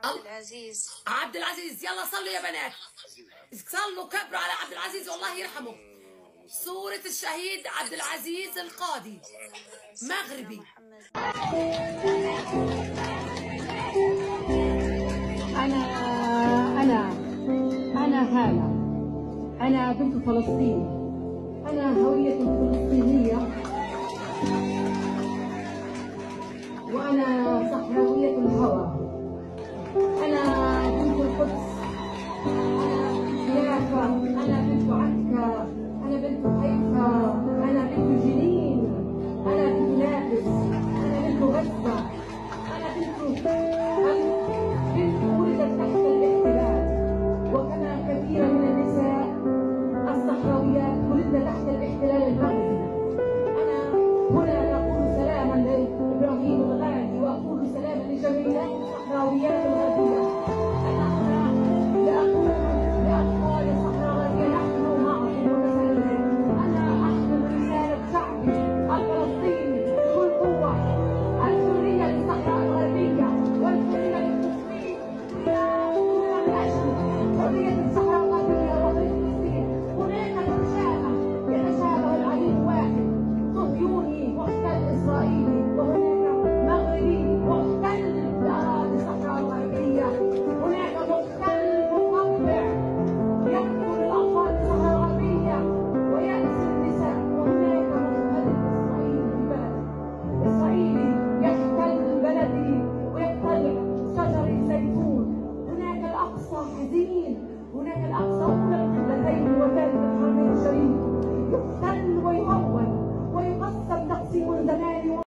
عبد العزيز. عبد العزيز، يلا صلوا يا بنات، صلوا كبروا على عبد العزيز والله يرحمه. صورة الشهيد عبد العزيز القاضي، مغربي. أنا هالة، أنا بنت فلسطين، أنا هوية فلسطينية، وأنا